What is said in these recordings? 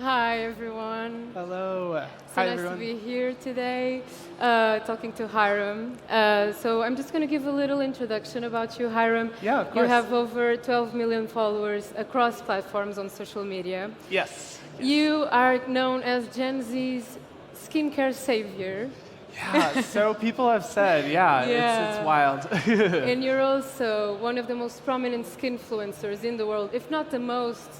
Hi, everyone. Hello. So Hi, nice everyone. to be here today, talking to Hyram. So I'm just going to give a little introduction about you, Hyram. Yeah, of You course. have over 12 million followers across platforms on social media. Yes. You are known as Gen Z's skincare savior. Yeah, so people have said, it's Yeah. wild. And you're also one of the most prominent skin influencers in the world, if not the most,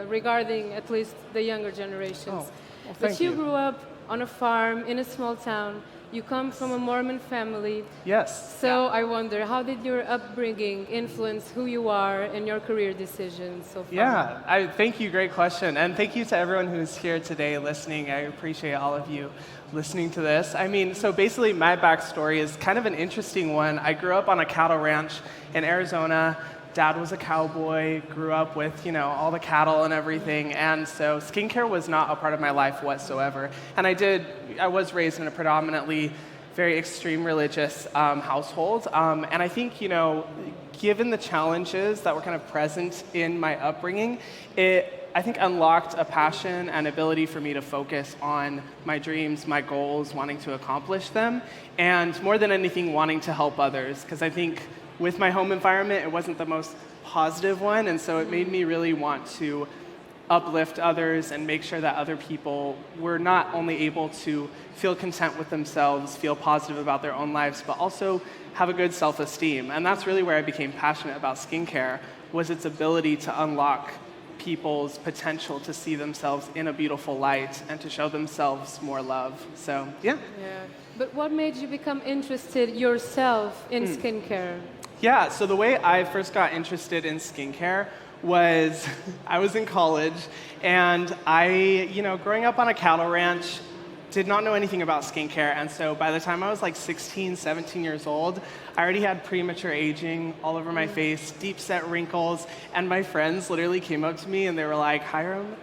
regarding at least the younger generations. Oh, well, But thank you you. grew up on a farm in a small town. You come from a Mormon family. Yes. So I wonder, how did your upbringing influence who you are and your career decisions so far? Yeah, thank you. Great question. And thank you to everyone who's here today listening. I appreciate all of you listening to this. I mean, so basically my backstory is kind of an interesting one. I grew up on a cattle ranch in Arizona. Dad was a cowboy, grew up with, all the cattle and everything. And so skincare was not a part of my life whatsoever. And I was raised in a predominantly very extreme religious household. And I think, given the challenges that were kind of present in my upbringing, I think unlocked a passion and ability for me to focus on my dreams, my goals, wanting to accomplish them, and more than anything, wanting to help others. Because I think with my home environment, it wasn't the most positive one, and so it made me really want to uplift others and make sure that other people were not only able to feel content with themselves, feel positive about their own lives, but also have a good self-esteem. And that's really where I became passionate about skincare, was its ability to unlock people's potential to see themselves in a beautiful light and to show themselves more love. So, yeah. Yeah. But what made you become interested yourself in skincare? Yeah, so the way I first got interested in skincare was I was in college, and growing up on a cattle ranch, did not know anything about skincare. And so by the time I was like 16, 17 years old, I already had premature aging all over my face, deep set wrinkles, and my friends literally came up to me and they were like, Hyram,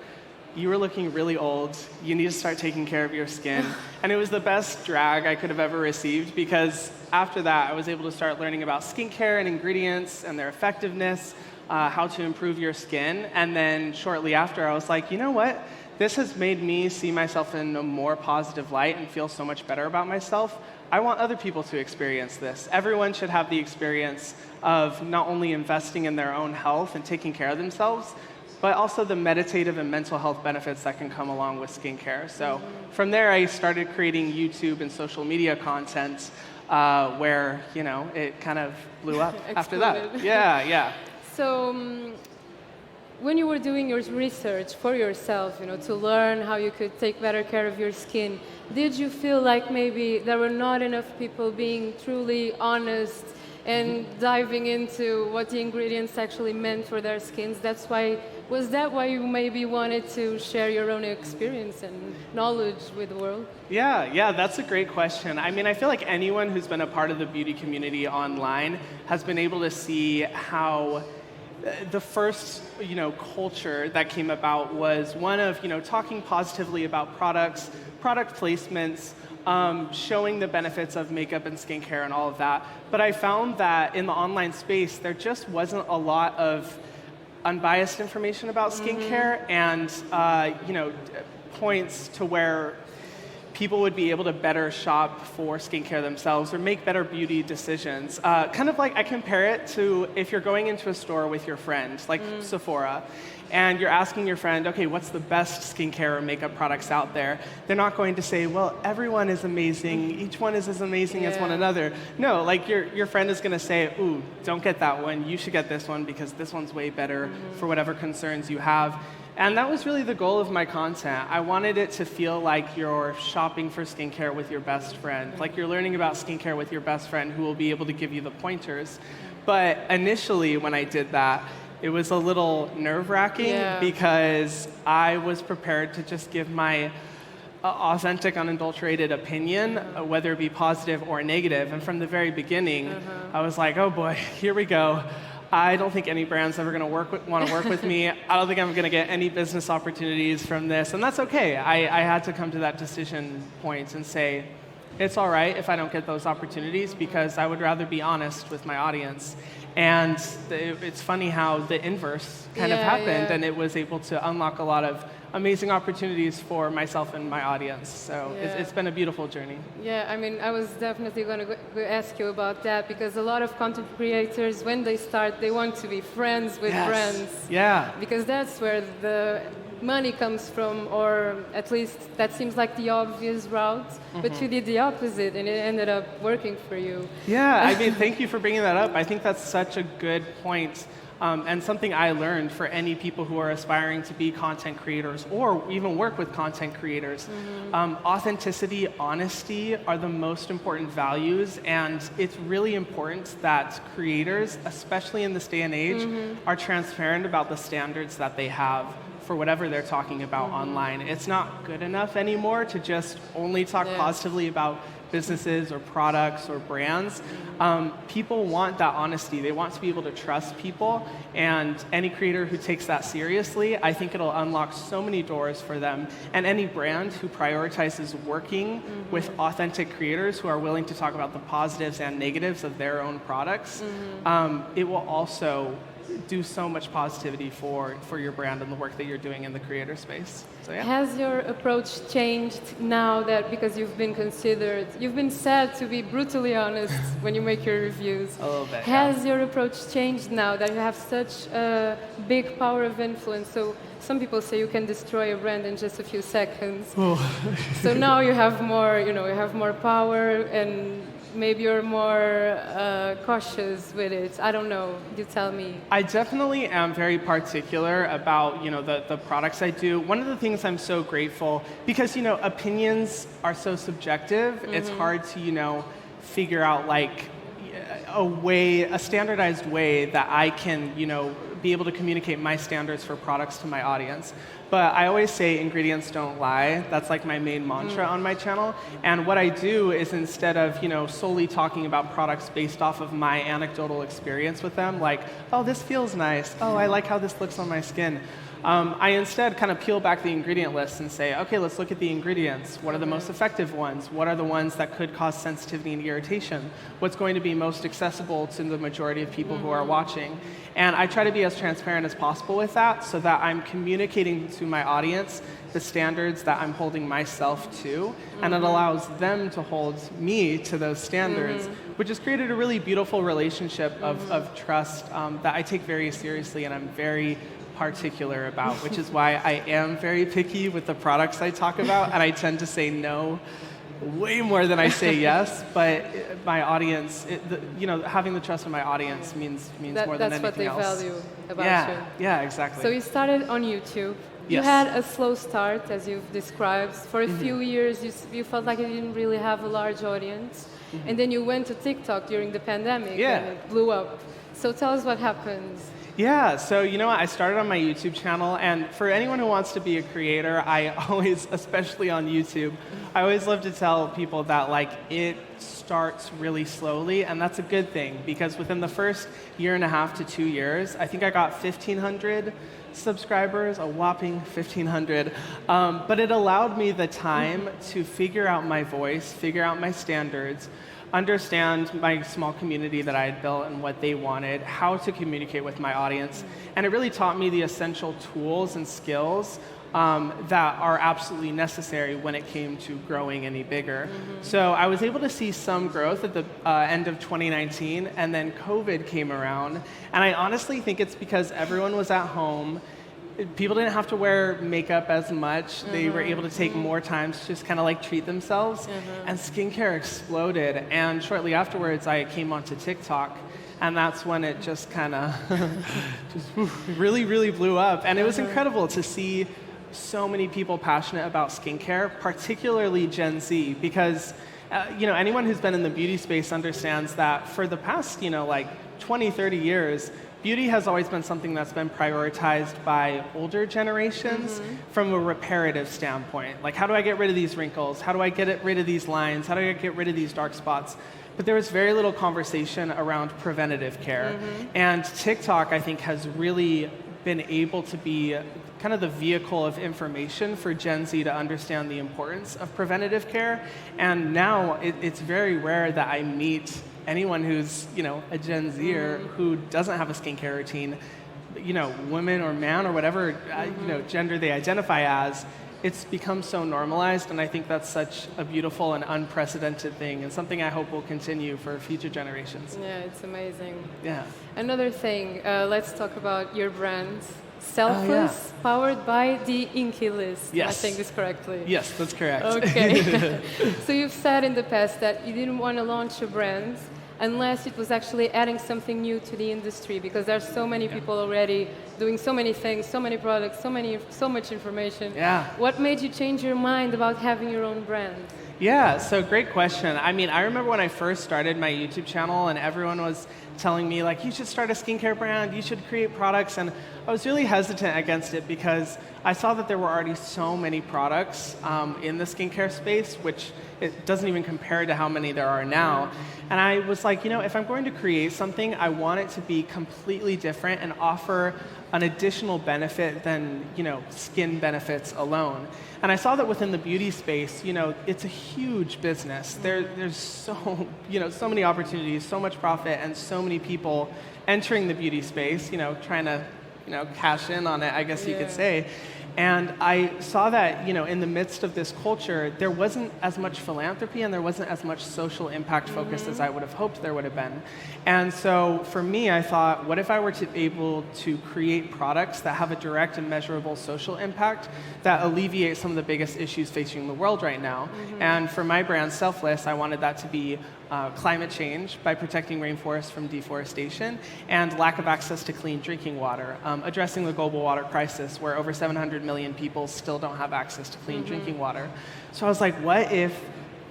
you were looking really old. You need to start taking care of your skin. And it was the best drag I could have ever received, because after that, I was able to start learning about skincare and ingredients and their effectiveness, how to improve your skin. And then shortly after, I was like, you know what? This has made me see myself in a more positive light and feel so much better about myself. I want other people to experience this. Everyone should have the experience of not only investing in their own health and taking care of themselves, but also the meditative and mental health benefits that can come along with skincare. So from there, I started creating YouTube and social media content where, it kind of blew up after that. Yeah. So, when you were doing your research for yourself, to learn how you could take better care of your skin, did you feel like maybe there were not enough people being truly honest and diving into what the ingredients actually meant for their skins? Was that why you maybe wanted to share your own experience and knowledge with the world? Yeah, that's a great question. I mean, I feel like anyone who's been a part of the beauty community online has been able to see how the first, culture that came about was one of, talking positively about products, product placements, showing the benefits of makeup and skincare and all of that. But I found that in the online space, there just wasn't a lot of unbiased information about skincare and, points to where people would be able to better shop for skincare themselves or make better beauty decisions. Kind of like I compare it to if you're going into a store with your friend, like Sephora, and you're asking your friend, okay, what's the best skincare or makeup products out there? They're not going to say, well, everyone is amazing. Each one is as amazing as one another. No, like your friend is going to say, ooh, don't get that one. You should get this one because this one's way better for whatever concerns you have. And that was really the goal of my content. I wanted it to feel like you're shopping for skincare with your best friend, like you're learning about skincare with your best friend who will be able to give you the pointers. But initially, when I did that, it was a little nerve-wracking because I was prepared to just give my authentic, unadulterated opinion, whether it be positive or negative. And from the very beginning, I was like, oh boy, here we go. I don't think any brand's ever going to want to work with me. I don't think I'm going to get any business opportunities from this. And that's okay. I had to come to that decision point and say, it's all right if I don't get those opportunities because I would rather be honest with my audience. And it's funny how the inverse kind of happened, and it was able to unlock a lot of amazing opportunities for myself and my audience. So it's been a beautiful journey. Yeah, I mean, I was definitely going to ask you about that, because a lot of content creators, when they start, they want to be friends with brands. Yeah. Because that's where the money comes from, or at least that seems like the obvious route. But you did the opposite, and it ended up working for you. Yeah, I mean, thank you for bringing that up. I think that's such a good point. And something I learned for any people who are aspiring to be content creators or even work with content creators. Authenticity, honesty are the most important values, and it's really important that creators, especially in this day and age, are transparent about the standards that they have for whatever they're talking about online. It's not good enough anymore to just only talk positively about businesses or products or brands. People want that honesty. They want to be able to trust people, and any creator who takes that seriously, I think it'll unlock so many doors for them. And any brand who prioritizes working with authentic creators who are willing to talk about the positives and negatives of their own products, it will also do so much positivity for your brand and the work that you're doing in the creator space. So yeah. Has your approach changed now that, because you've been said to be brutally honest when you make your reviews? A little bit. Has your approach changed now that you have such a big power of influence? So some people say you can destroy a brand in just a few seconds. So now you have more, you have more power, and maybe you're more cautious with it. I don't know. You tell me. I definitely am very particular about the products I do. One of the things I'm so grateful, because opinions are so subjective. It's hard to figure out like a standardized way that I can be able to communicate my standards for products to my audience. But I always say ingredients don't lie. That's like my main mantra on my channel. And what I do is, instead of solely talking about products based off of my anecdotal experience with them, like, oh, this feels nice, oh, I like how this looks on my skin, I instead kind of peel back the ingredient list and say, okay, let's look at the ingredients. What are the most effective ones? What are the ones that could cause sensitivity and irritation? What's going to be most accessible to the majority of people who are watching? And I try to be as transparent as possible with that, so that I'm communicating to my audience the standards that I'm holding myself to, and it allows them to hold me to those standards, which has created a really beautiful relationship of trust that I take very seriously, and I'm very particular about, which is why I am very picky with the products I talk about, and I tend to say no way more than I say yes. But my audience, having the trust of my audience means more than anything else. That's what they value about you. Yeah, exactly. So you started on YouTube. You Yes. had a slow start, as you've described. For a few years, you felt like you didn't really have a large audience. And then you went to TikTok during the pandemic, and it blew up. So tell us what happened. Yeah, so I started on my YouTube channel, and for anyone who wants to be a creator, I always, especially on YouTube, I always love to tell people that it starts really slowly, and that's a good thing, because within the first year and a half to 2 years, I think I got 1,500 subscribers, a whopping 1,500, but it allowed me the time to figure out my voice, figure out my standards, understand my small community that I had built and what they wanted, how to communicate with my audience. And it really taught me the essential tools and skills that are absolutely necessary when it came to growing any bigger. So I was able to see some growth at the end of 2019, and then COVID came around. And I honestly think it's because everyone was at home. People didn't have to wear makeup as much. They were able to take more time to just kind of treat themselves. And skincare exploded. And shortly afterwards, I came onto TikTok. And that's when it just kind of really, really blew up. And it was incredible to see so many people passionate about skincare, particularly Gen Z, because anyone who's been in the beauty space understands that for the past 20, 30 years, beauty has always been something that's been prioritized by older generations from a reparative standpoint. Like, how do I get rid of these wrinkles? How do I get rid of these lines? How do I get rid of these dark spots? But there was very little conversation around preventative care. And TikTok, I think, has really been able to be kind of the vehicle of information for Gen Z to understand the importance of preventative care. And now it's very rare that I meet anyone who's, a Gen Zer who doesn't have a skincare routine, woman or man or whatever, gender they identify as, it's become so normalized, and I think that's such a beautiful and unprecedented thing, and something I hope will continue for future generations. Yeah, it's amazing. Yeah. Another thing, let's talk about your brand, Selfless, powered by the Inky List. Yes. I think this correctly. Yes, that's correct. Okay. So you've said in the past that you didn't want to launch a brand unless it was actually adding something new to the industry, because there's so many people already doing so many things, so many products, so much information. Yeah. What made you change your mind about having your own brand? Yeah, so great question. I mean, I remember when I first started my YouTube channel and everyone was telling me, like, you should start a skincare brand, you should create products, and I was really hesitant against it because I saw that there were already so many products in the skincare space, which it doesn't even compare to how many there are now. And I was like, if I'm going to create something, I want it to be completely different and offer an additional benefit than, skin benefits alone. And I saw that within the beauty space, it's a huge business. There's so, so many opportunities, so much profit, and so many people entering the beauty space, trying to, cash in on it, I guess you could say. And I saw that, in the midst of this culture, there wasn't as much philanthropy and there wasn't as much social impact focus as I would have hoped there would have been. And so for me, I thought, what if I were to be able to create products that have a direct and measurable social impact that alleviate some of the biggest issues facing the world right now? And for my brand, Selfless, I wanted that to be climate change by protecting rainforests from deforestation and lack of access to clean drinking water, addressing the global water crisis where over 700 million people still don't have access to clean drinking water. So I was like, what if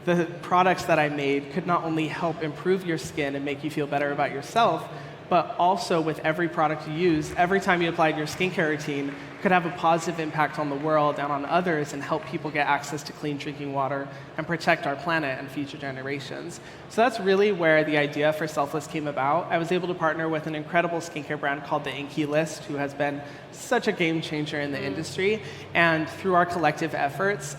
the products that I made could not only help improve your skin and make you feel better about yourself, but also with every product you use, every time you applied your skincare routine, could have a positive impact on the world and on others and help people get access to clean drinking water and protect our planet and future generations. So that's really where the idea for Selfless came about. I was able to partner with an incredible skincare brand called the Inky List, who has been such a game changer in the industry. And through our collective efforts,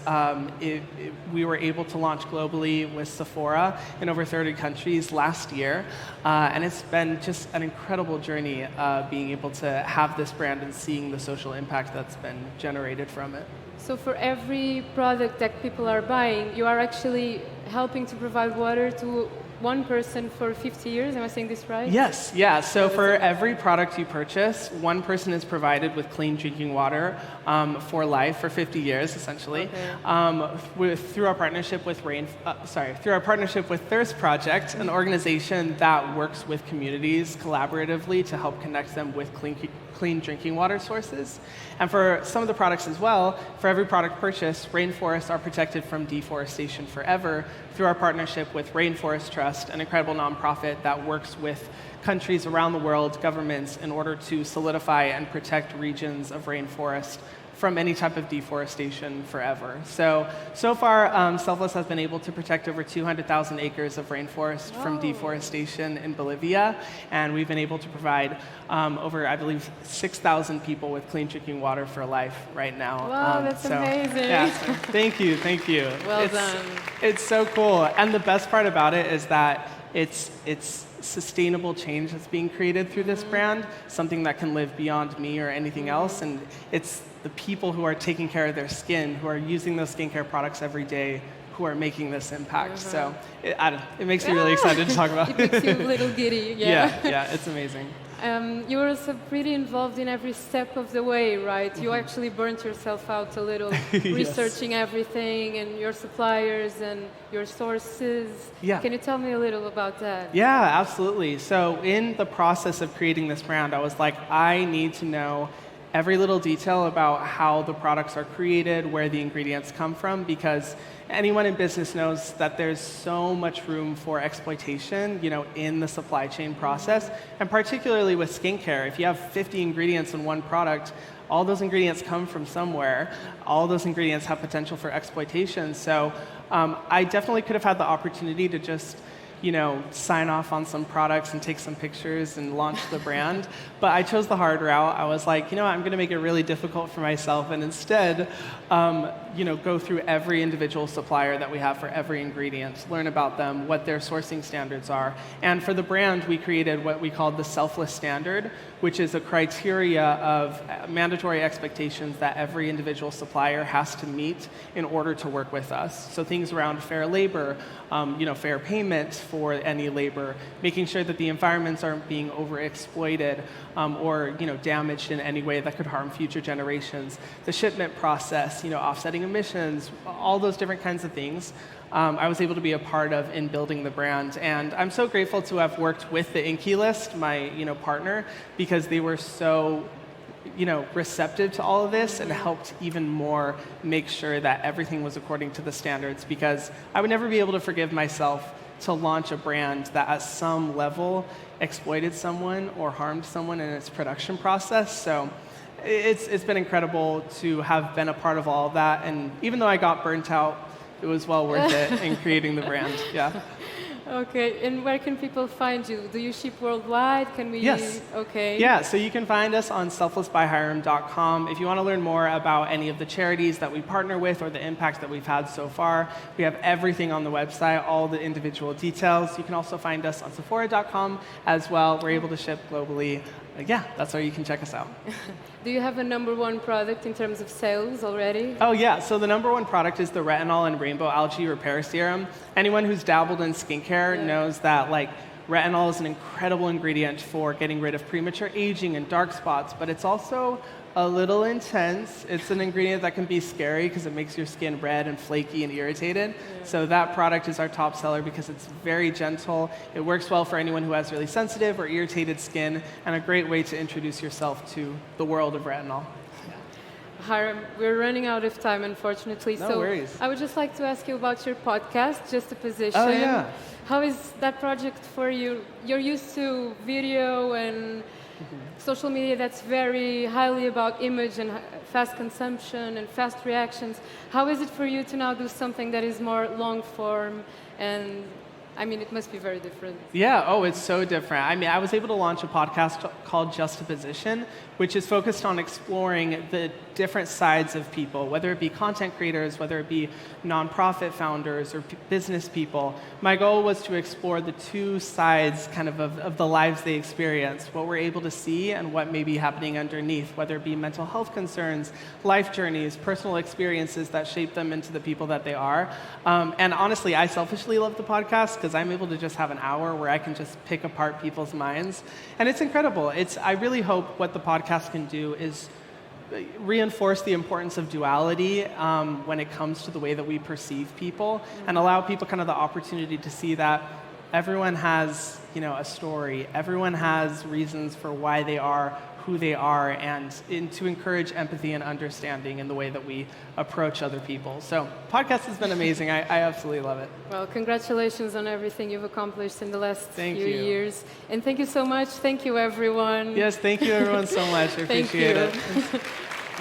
we were able to launch globally with Sephora in over 30 countries last year. And it's been just an incredible journey being able to have this brand and seeing the social impact that's been generated from it. So for every product that people are buying, you are actually helping to provide water to one person for 50 years. Am I saying this right? Yes, yeah. So for every product you purchase, one person is provided with clean drinking water for life, for 50 years, essentially. Okay. Through our partnership with Thirst Project, an organization that works with communities collaboratively to help connect them with clean drinking water sources. And for some of the products as well, for every product purchase, rainforests are protected from deforestation forever through our partnership with Rainforest Trust, an incredible nonprofit that works with countries around the world, governments, in order to solidify and protect regions of rainforest from any type of deforestation forever. So far, Selfless has been able to protect over 200,000 acres of rainforest from deforestation in Bolivia, and we've been able to provide over, I believe, 6,000 people with clean drinking water for life right now. Wow, that's amazing. Yeah, thank you. Well done. It's so cool, and the best part about it is that it's sustainable change that's being created through this brand, something that can live beyond me or anything else, and it's the people who are taking care of their skin, who are using those skincare products every day, who are making this impact. So it makes me really excited to talk about. It makes you a little giddy. Yeah, it's amazing. You were also pretty involved in every step of the way, right? You actually burnt yourself out a little, researching everything and your suppliers and your sources. Yeah. Can you tell me a little about that? Yeah, absolutely. So in the process of creating this brand, I was like, I need to know every little detail about how the products are created, where the ingredients come from, because anyone in business knows that there's so much room for exploitation, in the supply chain process, and particularly with skincare. If you have 50 ingredients in one product, all those ingredients come from somewhere. All those ingredients have potential for exploitation. So I definitely could have had the opportunity to just sign off on some products and take some pictures and launch the brand. But I chose the hard route. I was like, I'm going to make it really difficult for myself and instead go through every individual supplier that we have for every ingredient, learn about them, what their sourcing standards are. And for the brand, we created what we called the selfless standard, which is a criteria of mandatory expectations that every individual supplier has to meet in order to work with us. So things around fair labor, fair payment for any labor, making sure that the environments aren't being overexploited or damaged in any way that could harm future generations. The shipment process, offsetting emissions, all those different kinds of things. I was able to be a part of in building the brand, and I'm so grateful to have worked with the Inky List, my partner, because they were so receptive to all of this and helped even more make sure that everything was according to the standards, because I would never be able to forgive myself to launch a brand that at some level exploited someone or harmed someone in its production process. So it's been incredible to have been a part of all of that, and even though I got burnt out, it was well worth it in creating the brand. Yeah. Okay, and where can people find you? Do you ship worldwide? Can we? Yes. Okay. Yeah, so you can find us on selflessbyhyram.com. If you want to learn more about any of the charities that we partner with or the impact that we've had so far, we have everything on the website, all the individual details. You can also find us on Sephora.com as well. We're able to ship globally. Yeah, that's where you can check us out. Do you have a number 1 product in terms of sales already? Oh yeah, so the number 1 product is the retinol and rainbow algae repair serum. Anyone who's dabbled in skincare knows that retinol is an incredible ingredient for getting rid of premature aging and dark spots, but it's also a little intense. It's an ingredient that can be scary because it makes your skin red and flaky and irritated. Yeah. So that product is our top seller because it's very gentle. It works well for anyone who has really sensitive or irritated skin, and a great way to introduce yourself to the world of retinol. Hyram, we're running out of time, unfortunately. No worries. I would just like to ask you about your podcast, Just a Position. Oh, yeah. How is that project for you? You're used to video and social media that's very highly about image and fast consumption and fast reactions. How is it for you to now do something that is more long form? And it must be very different. Yeah, it's so different. I was able to launch a podcast called Just a Position, which is focused on exploring the different sides of people, whether it be content creators, whether it be nonprofit founders or business people. My goal was to explore the two sides of the lives they experience, what we're able to see and what may be happening underneath, whether it be mental health concerns, life journeys, personal experiences that shape them into the people that they are. And honestly, I selfishly love the podcast because I'm able to just have an hour where I can just pick apart people's minds. And it's incredible. I really hope what the podcast can do is reinforce the importance of duality when it comes to the way that we perceive people, and allow people the opportunity to see that everyone has a story, everyone has reasons for why they are who they are, and to encourage empathy and understanding in the way that we approach other people. So podcast has been amazing. I absolutely love it. Well, congratulations on everything you've accomplished in the last few years. And thank you so much. Thank you, everyone. Yes, thank you, everyone, so much. I appreciate it.